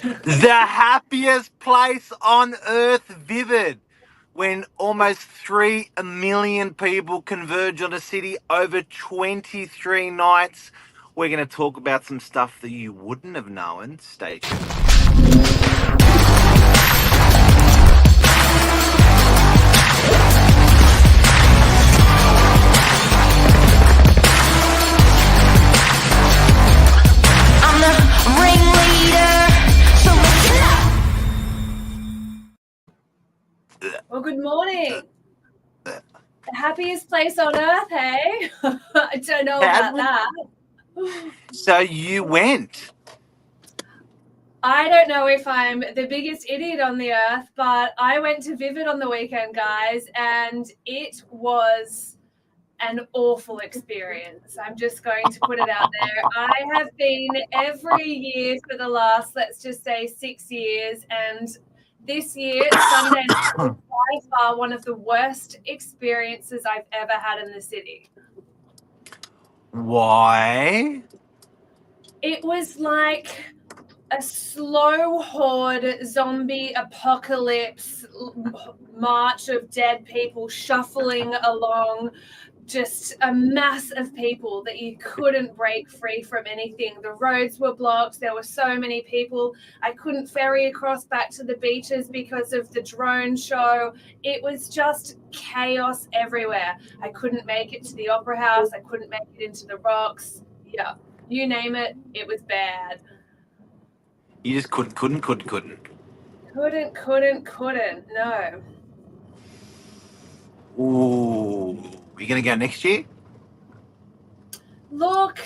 The happiest place on earth, Vivid, when almost 3 million people converge on a city over 23 nights. We're going to talk about some stuff that you wouldn't have known. Stay tuned. I'm the ringleader, so listen up. Well, good morning. The happiest place on earth, hey? I don't know about that. So you went. I don't know if I'm the biggest idiot on the earth, but I went to Vivid on the weekend, guys, and it was an awful experience. I'm just going to put it out there. I have been every year for the last, let's just say, 6 years, and this year, Sunday night was by far one of the worst experiences I've ever had in the city. Why? It was like a slow horde zombie apocalypse march of dead people shuffling along, just a mass of people that you couldn't break free from anything. The roads were blocked. There were so many people. I couldn't ferry across back to the beaches because of the drone show. It was just chaos everywhere. I couldn't make it to the Opera House. I couldn't make it into the Rocks. Yeah, you name it, it was bad. You just couldn't. Couldn't, no. Ooh. Are you going to go next year? Look,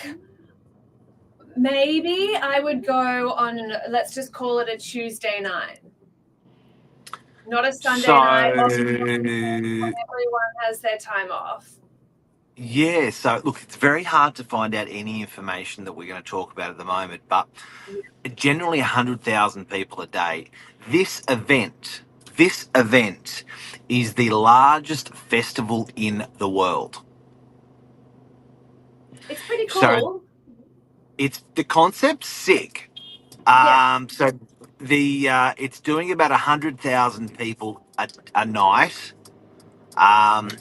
maybe I would go on, let's just call it a Tuesday night. Not a Sunday night. Everyone has their time off. Yeah, so look, it's very hard to find out any information that we're going to talk about at the moment, but generally 100,000 people a day. This event is the largest festival in the world. It's pretty cool. So the concept's sick. Yeah. So it's doing about 100,000 people a night.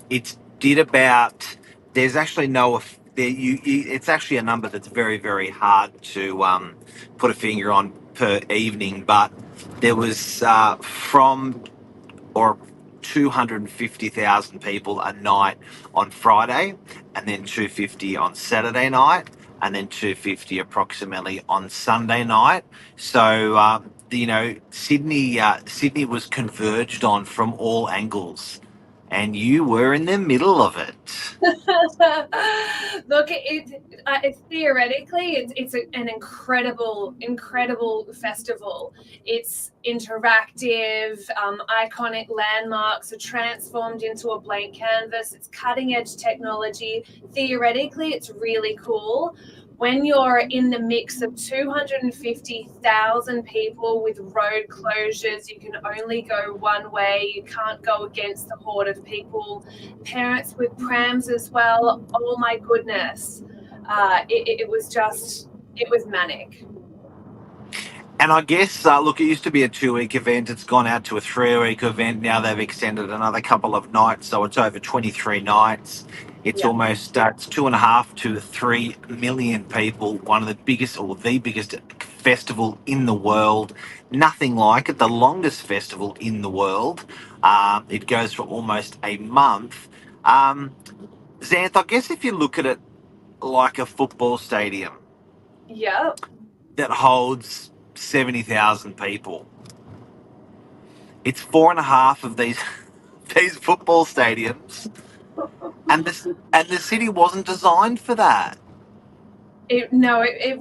It did about. There's actually no. It's actually a number that's very, very hard to put a finger on per evening, but there was from 250,000 people a night on Friday, and then 250 on Saturday night, and then 250 approximately on Sunday night. So Sydney was converged on from all angles, and you were in the middle of it. Look, it's theoretically it's an incredible festival. It's interactive. Iconic landmarks are transformed into a blank canvas. It's cutting edge technology. Theoretically, it's really cool. When you're in the mix of 250,000 people with road closures, you can only go one way. You can't go against the horde of people. Parents with prams as well. Oh my goodness. It was manic. And I guess, look, it used to be a 2-week event. It's gone out to a 3-week event. Now they've extended another couple of nights, so it's over 23 nights. It's almost it's 2.5 to 3 million people. One of the biggest, or the biggest festival in the world. Nothing like it. The longest festival in the world. It goes for almost a month. Zanth, I guess if you look at it like a football stadium. Yep. That holds 70,000 people. It's 4.5 of these football stadiums, and the city wasn't designed for that. It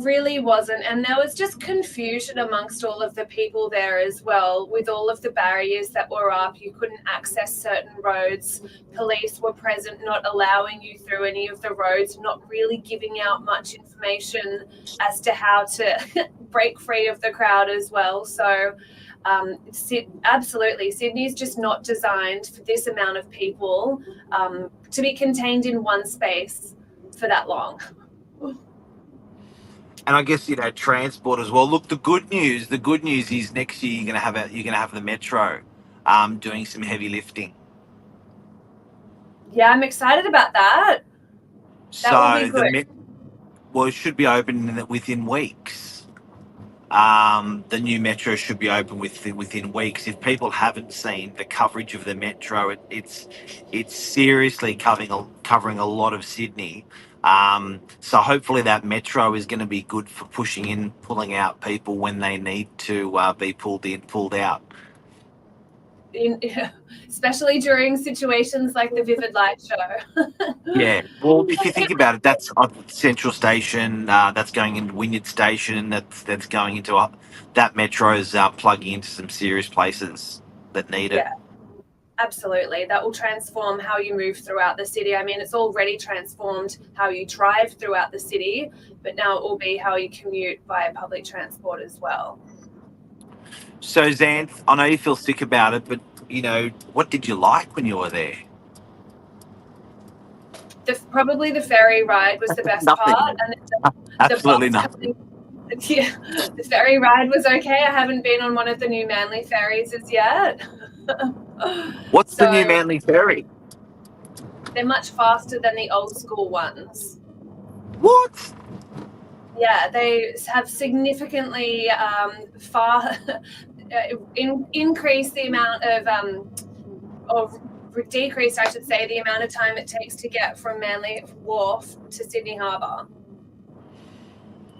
really wasn't, and there was just confusion amongst all of the people there as well. With all of the barriers that were up, you couldn't access certain roads. Police were present, not allowing you through any of the roads, not really giving out much information as to how to break free of the crowd as well. So absolutely, Sydney's just not designed for this amount of people to be contained in one space for that long. And I guess, transport as well. Look, the good news is next year you're gonna have the metro, doing some heavy lifting. Yeah, I'm excited about that. That will be So good. well, it should be open within weeks. The new metro should be open within weeks. If people haven't seen the coverage of the metro, it's seriously covering a lot of Sydney. So hopefully that metro is going to be good for pushing in, pulling out people when they need to be pulled in, pulled out. Especially during situations like the Vivid Light show. Yeah. Well, if you think about it, that's on Central Station. That's going into Wynyard Station. That's going into that metro's plugging into some serious places that need it. Yeah, absolutely. That will transform how you move throughout the city. I mean, it's already transformed how you drive throughout the city, but now it will be how you commute via public transport as well. So, Xanth, I know you feel sick about it, but what did you like when you were there? Probably the ferry ride was the best Nothing. part, and the Absolutely bus nothing. coming. Yeah, the ferry ride was okay. I haven't been on one of the new Manly ferries as yet. What's the So new Manly Ferry? they're much faster than the old school ones. What? Yeah, they have significantly increased the amount of decreased, I should say, the amount of time it takes to get from Manly Wharf to Sydney Harbour.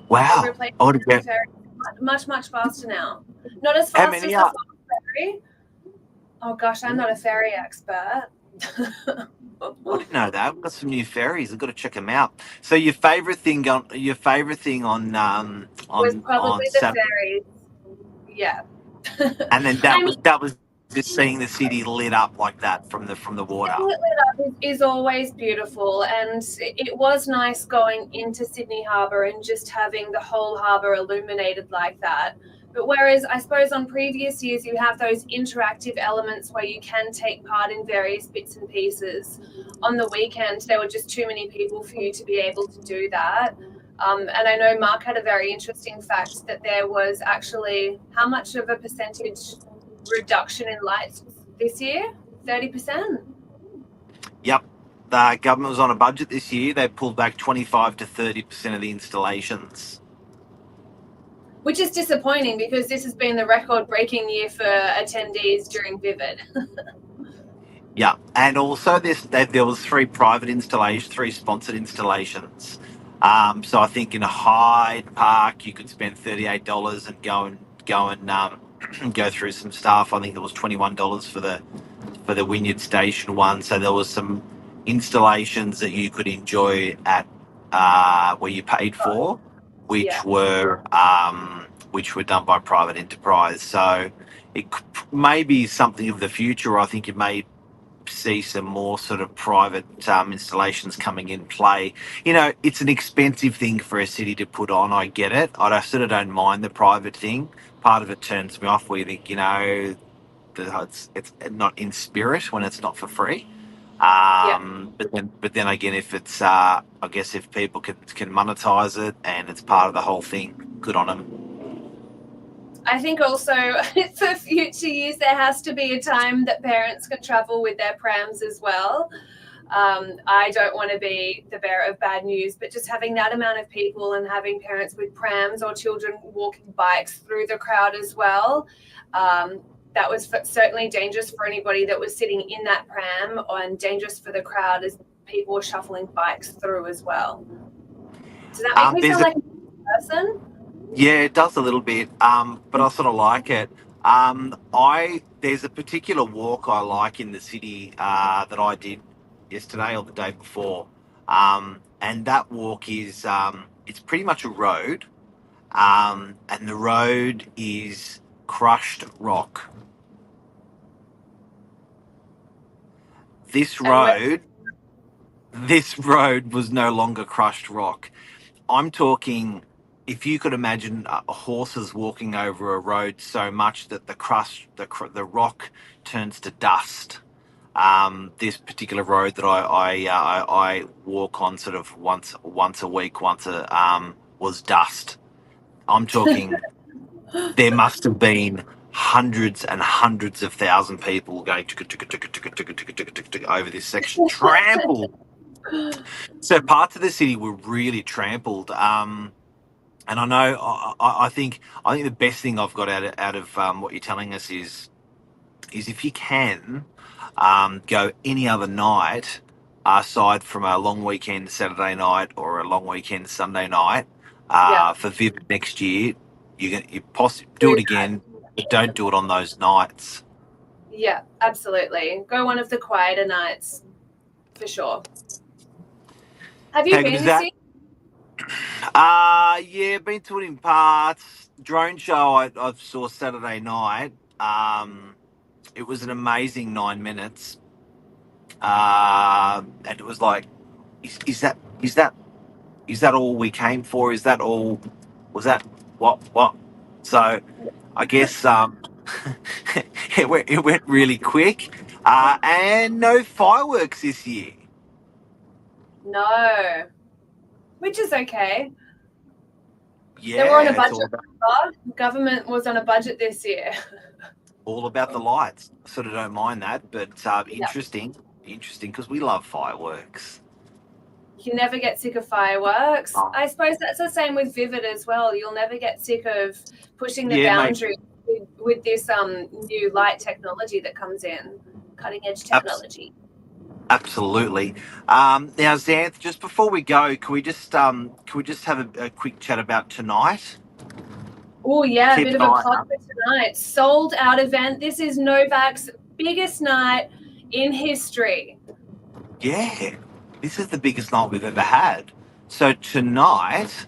Wow. They've replaced I would the have ferry much faster now. Not as How fast many as the are? Fox ferry. Oh gosh, I'm not a ferry expert. I didn't know that. We've got some new ferries. I've got to check them out. So your favorite thing on Was on probably the Saturday, ferries. Yeah. and then I that mean, was just seeing the city lit up like that from the water. seeing it lit up is always beautiful, and it was nice going into Sydney Harbour and just having the whole harbour illuminated like that. But whereas I suppose on previous years you have those interactive elements where you can take part in various bits and pieces, on the weekend there were just too many people for you to be able to do that. And I know Mark had a very interesting fact that there was actually how much of a percentage reduction in lights this year? 30%? Yep. The government was on a budget this year. They pulled back 25 to 30% of the installations. Which is disappointing because this has been the record-breaking year for attendees during Vivid. Yeah, and also there was three sponsored installations. So I think in a Hyde Park you could spend $38 and go through some stuff. I think there was $21 for the Wynyard Station one. So there was some installations that you could enjoy at where you paid for, Yeah. which were done by private enterprise. So it may be something of the future. I think it may see some more sort of private installations coming in play. It's an expensive thing for a city to put on. I get it. I sort of don't mind the private thing. Part of it turns me off. We think, it's not in spirit when it's not for free. But then again, if it's, I guess if people can monetize it and it's part of the whole thing, good on them. I think also for future years there has to be a time that parents can travel with their prams as well. I don't want to be the bearer of bad news, but just having that amount of people and having parents with prams or children walking bikes through the crowd as well, that was certainly dangerous for anybody that was sitting in that pram, and dangerous for the crowd as people were shuffling bikes through as well. Does that make me sound like a person? Yeah, it does a little bit, but I sort of like it. There's a particular walk I like in the city that I did yesterday or the day before, and that walk is it's pretty much a road, and the road is crushed rock. This road was no longer crushed rock. I'm talking, if you could imagine horses walking over a road so much that the rock turns to dust. This particular road that I walk on sort of once a week, once was dust. I'm talking there must have been hundreds and hundreds of thousand people going over this section, trampled. So parts of the city were really trampled. And I know, I think the best thing I've got out of what you're telling us is if you can go any other night aside from a long weekend Saturday night or a long weekend Sunday night for Vivid next year, you possibly do it again, but don't do it on those nights. Yeah, absolutely. Go one of the quieter nights for sure. Have you been this year? Yeah, been to it in parts. Drone show I saw Saturday night. It was an amazing 9 minutes. And it was like, is that all we came for? Is that all? Was that what? So I guess it went really quick. And no fireworks this year. No. Which is okay. Yeah, they were on a budget. Government was on a budget this year. All about the lights. I sort of don't mind that, but interesting because we love fireworks. You can never get sick of fireworks. Oh. I suppose that's the same with Vivid as well. You'll never get sick of pushing the boundary with this new light technology that comes in, cutting edge technology. Absolutely. Now, Zanth, just before we go, can we just have a quick chat about tonight? Oh yeah, a bit of a plug for tonight. Sold out event. This is Novak's biggest night in history. Yeah, this is the biggest night we've ever had. So tonight,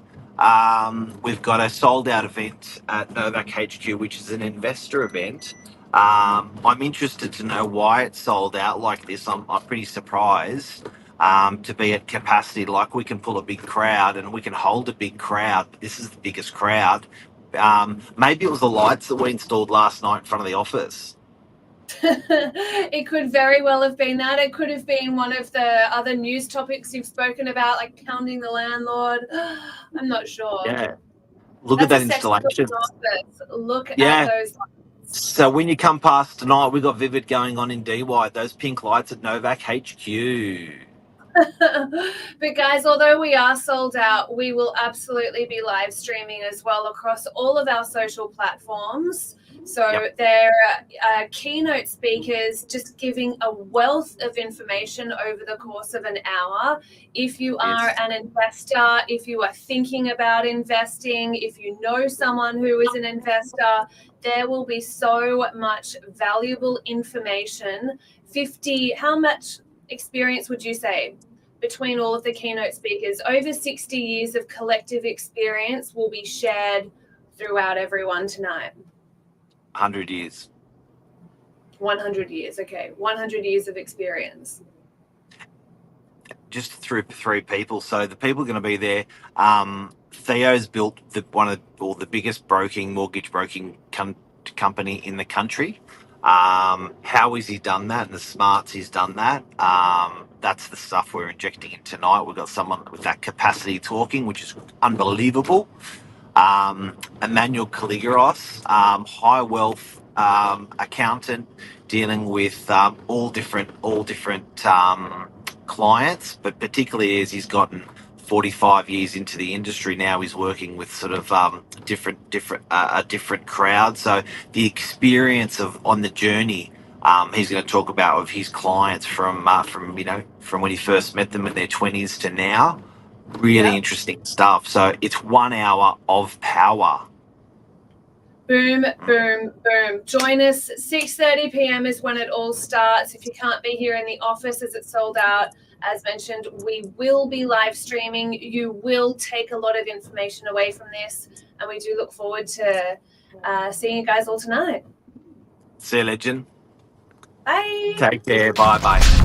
we've got a sold out event at Novak HQ, which is an investor event. I'm interested to know why it's sold out like this. I'm pretty surprised to be at capacity. Like, we can pull a big crowd and we can hold a big crowd, but this is the biggest crowd. Maybe it was the lights that we installed last night in front of the office. It could very well have been that. It could have been one of the other news topics you've spoken about, like pounding the landlord. I'm not sure. Yeah. Look at that installation. Look at those lights. So when you come past tonight, we've got Vivid going on in DY. Those pink lights at Novak HQ. But guys, although we are sold out, we will absolutely be live streaming as well across all of our social platforms. So there are keynote speakers just giving a wealth of information over the course of an hour. If you are an investor, if you are thinking about investing, if you know someone who is an investor, there will be so much valuable information. How much experience would you say between all of the keynote speakers? Over 60 years of collective experience will be shared throughout everyone tonight. 100 years. 100 years, okay. 100 years of experience. Just through three people. So the people are going to be there. Theo's built the biggest mortgage broking company in the country. How has he done that? And the smarts he's done that. That's the stuff we're injecting in tonight. We've got someone with that capacity talking, which is unbelievable. Emmanuel Kaligaros, high wealth accountant, dealing with all different clients, but particularly as he's gotten 45 years into the industry now, he's working with sort of a different crowd. So the experience on the journey, he's going to talk about of his clients from when he first met them in their 20s to now. Really interesting stuff. So it's 1 hour of power. Boom, boom, boom. Join us. 6:30 p.m. is when it all starts. If you can't be here in the office as it's sold out, as mentioned, we will be live streaming. You will take a lot of information away from this, and we do look forward to seeing you guys all tonight. See you, legend. Bye. Take care. Bye-bye.